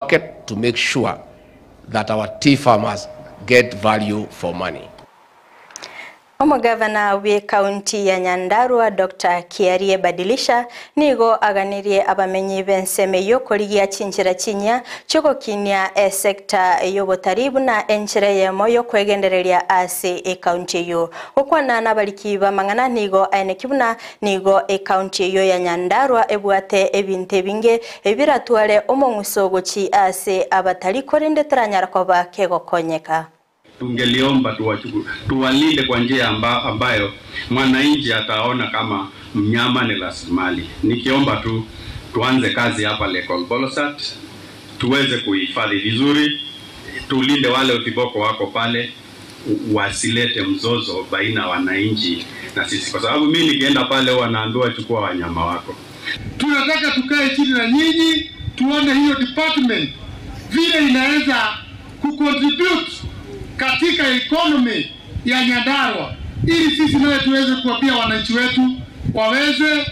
to make sure that our tea farmers get value for money. Omugavana we county ya Nyandarua Dr. Kiarie Badilisha nigo aganirie abamenyi benseme yokoligia chinjira chinya choko kinya sekta yobotaribu na enchire ya moyo kwegendereria ase county yo okwana nabaliki bamangana nigo ainekibuna nigo county yo ya Nyandarua ebwate ebinte binge ebiratwale omongusogo chi ase abatali korinde tranyara koba kegokonyeka. Tungeliomba tuwalinde kwa njia ambayo mwananchi ataona kama mnyama ni rasilimali. Nikiomba tuanze kazi hapa Lekol Bolosat, tuweze kuhifadhi vizuri, tulinde wale viboko wako pale, wasilete mzozo baina wananchi na sisi, kwa sababu mimi nikienda pale wanaambiwa chukua wanyama wako. Tunataka tukae chini na nyinyi tuone hiyo department vile inaweza kucontribute katika economy ya Nyandarua ili sisi nawe tuweze kuwapia wananchi wetu waweze